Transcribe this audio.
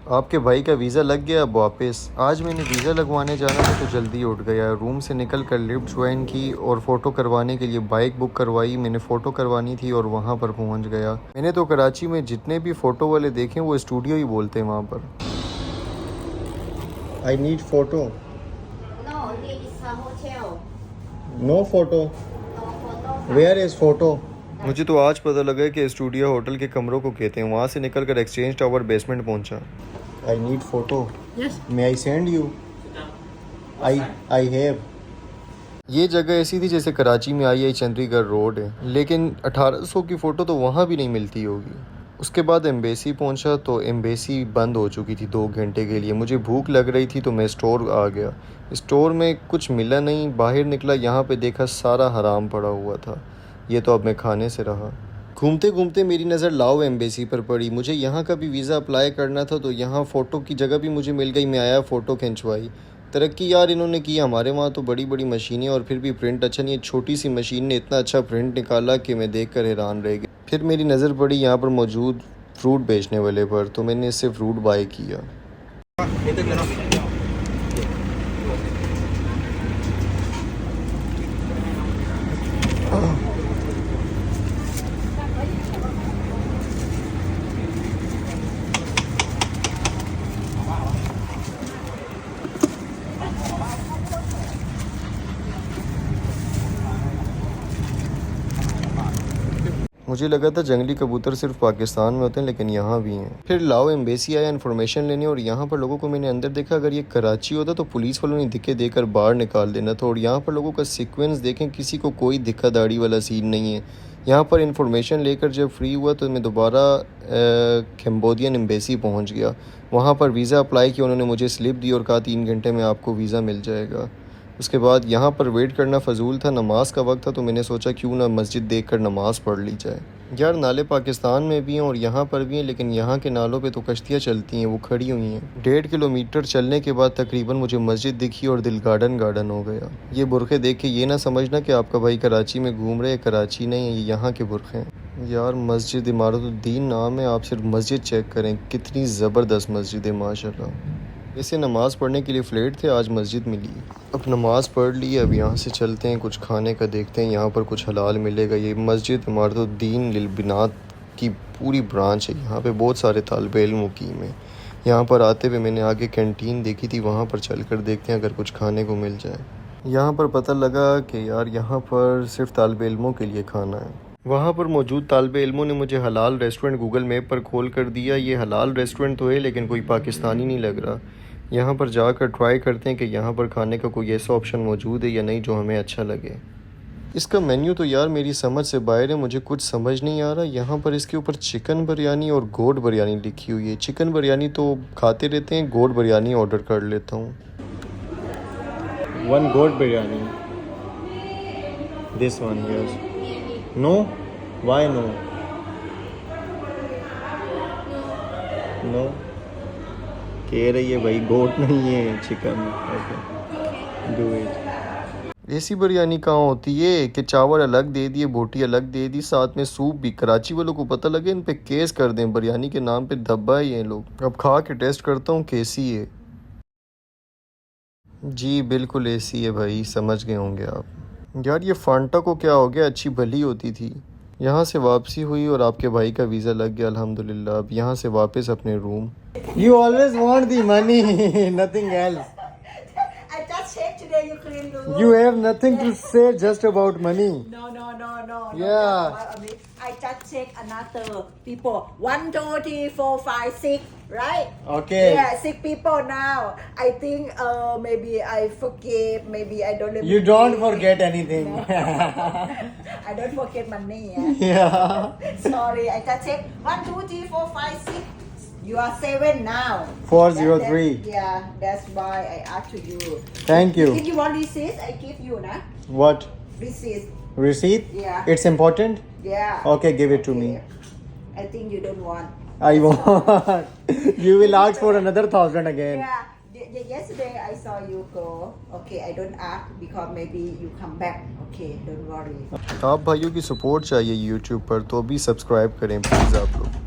आपके भाई का वीज़ा लग गया अब वापस। आज मैंने वीज़ा लगवाने जाना था तो जल्दी उठ गया। रूम से निकल कर लिफ्ट ज्वाइन की और फ़ोटो करवाने के लिए बाइक बुक करवाई। मैंने फ़ोटो करवानी थी और वहाँ पर पहुँच गया। मैंने तो कराची में जितने भी फ़ोटो वाले देखे वो स्टूडियो ही बोलते हैं वहाँ पर। I need photo. No, this is a hotel. No photo. No photo. Where is photo. मुझे तो आज पता लगा कि स्टूडियो होटल के कमरों को कहते हैं। वहाँ से निकल कर एक्सचेंज टावर बेसमेंट पहुँचा। आई need photo. Yes. May I send you? I have. ये जगह ऐसी थी जैसे कराची में आई चंडीगढ़ रोड है, लेकिन 1800 की फ़ोटो तो वहाँ भी नहीं मिलती होगी। उसके बाद एम्बेसी पहुँचा तो एम्बेसी बंद हो चुकी थी 2 घंटे के लिए। मुझे भूख लग रही थी तो मैं स्टोर आ गया। स्टोर में कुछ मिला नहीं। बाहर निकला, यहाँ पे देखा सारा हराम पड़ा हुआ था। ये तो अब मैं खाने से रहा। घूमते घूमते मेरी नज़र लाओ एम्बेसी पर पड़ी। मुझे यहाँ का भी वीज़ा अप्लाई करना था तो यहाँ फ़ोटो की जगह भी मुझे मिल गई। मैं आया, फ़ोटो खिंचवाई। तरक्की यार इन्होंने की। हमारे वहाँ तो बड़ी बड़ी मशीनें और फिर भी प्रिंट अच्छा नहीं है। छोटी सी मशीन ने इतना अच्छा प्रिंट निकाला कि मैं देख कर हैरान रह गया। फिर मेरी नज़र पड़ी यहाँ पर मौजूद फ्रूट बेचने वाले पर, तो मैंने इससे फ्रूट बाय किया। मुझे लगा था जंगली कबूतर सिर्फ पाकिस्तान में होते हैं, लेकिन यहाँ भी हैं। फिर लाओ एम्बेसी आया इन्फॉर्मेशन लेने और यहाँ पर लोगों को मैंने अंदर देखा। अगर ये कराची होता तो पुलिस वालों ने धिक्के देकर बाहर निकाल देना था। और यहाँ पर लोगों का सीक्वेंस देखें, किसी को कोई दिक्कत दाढ़ी वाला सीन नहीं है। यहाँ पर इन्फॉर्मेशन लेकर जब फ्री हुआ तो मैं दोबारा कैम्बोडियन एम्बेसी पहुँच गया। वहाँ पर वीज़ा अप्लाई किया। उन्होंने मुझे स्लिप दी और कहा 3 घंटे में आपको वीज़ा मिल जाएगा। उसके बाद यहाँ पर वेट करना फ़जूल था। नमाज का वक्त था तो मैंने सोचा क्यों ना मस्जिद देखकर नमाज़ पढ़ ली जाए। यार नाले पाकिस्तान में भी हैं और यहाँ पर भी हैं, लेकिन यहाँ के नालों पे तो कश्तियाँ चलती हैं, वो खड़ी हुई हैं। 1.5 किलोमीटर चलने के बाद तकरीबन मुझे मस्जिद दिखी और दिल गार्डन गार्डन हो गया। ये बुरखे देख के ये ना समझना कि आपका भाई कराची में घूम रहे हैं। कराची नहीं है, ये यहाँ के बुरखे हैं। यार मस्जिद इमारतुद्दीन नाम है, आप सिर्फ मस्जिद चेक करें, कितनी ज़बरदस्त मस्जिद है माशाल्लाह। वैसे नमाज़ पढ़ने के लिए फ़्लैट थे, आज मस्जिद मिली। अब नमाज़ पढ़ ली, अब यहाँ से चलते हैं, कुछ खाने का देखते हैं, यहाँ पर कुछ हलाल मिलेगा। ये मस्जिद इमारतुद्दीन लिलबिनात की पूरी ब्रांच है। यहाँ पे बहुत सारे तालिबे इल्म मुकीम हैं। यहाँ पर आते हुए मैंने आगे कैंटीन देखी थी, वहाँ पर चल कर देखते हैं अगर कुछ खाने को मिल जाए। यहाँ पर पता लगा कि यार यहाँ पर सिर्फ तालिबे इल्मों के लिए खाना है। वहाँ पर मौजूद तालिबे इल्मों ने मुझे हलाल रेस्टोरेंट गूगल मैप पर खोल कर दिया। ये हलाल रेस्टोरेंट तो है लेकिन कोई पाकिस्तानी नहीं लग रहा। यहाँ पर जाकर ट्राई करते हैं कि यहाँ पर खाने का कोई ऐसा ऑप्शन मौजूद है या नहीं जो हमें अच्छा लगे। इसका मेन्यू तो यार मेरी समझ से बाहर है, मुझे कुछ समझ नहीं आ रहा। यहाँ पर इसके ऊपर चिकन बिरयानी और गोट बिरयानी लिखी हुई है। चिकन बिरयानी तो खाते रहते हैं, गोट बिरयानी ऑर्डर कर लेता हूँ। 1 goat biryani. This one here. No? Why no? No कह रही है भाई, गोट नहीं है, चिकन। Okay do it. ऐसी बिरयानी कहाँ होती है कि चावल अलग दे दिए, बोटी अलग दे दी, साथ में सूप भी। कराची वालों को पता लगे इन पे केस कर दें, बिरयानी के नाम पे धब्बा ही हैं लोग। अब खा के टेस्ट करता हूँ कैसी है। जी बिल्कुल ऐसी है भाई, समझ गए होंगे आप। यार ये फांटा को क्या हो गया, अच्छी भली होती थी। यहाँ से वापसी हुई और आपके भाई का वीज़ा लग गया अल्हम्दुलिल्लाह। अब यहाँ से वापस अपने room. You always want the money, nothing else. I just checked today you clean the room. You have nothing to say just about money. No. Yeah. I just check another people. 1, 2, 3, 4, 5, 6. Right? Okay. Yeah, 6 people now. I think maybe I forget. Maybe I don't remember. You don't forget anything. I don't forget money. Yeah. Yeah. Sorry, I just check. 1, 2, 3, 4, 5, 6. You are 7 now. 403. Yeah, that's why I asked to you. Thank you. If you want receipt, I give you, nah? What? Receipt. Receipt? Yeah. It's important? Yeah. Okay, give it to me. I think you don't want. I want. You will ask for another 1,000 again. Yeah. Yesterday I saw you go. Okay, I don't ask because maybe you come back. Okay, don't worry. आप भाइयों की support चाहिए YouTube पर तो अभी subscribe करें please आप लोग।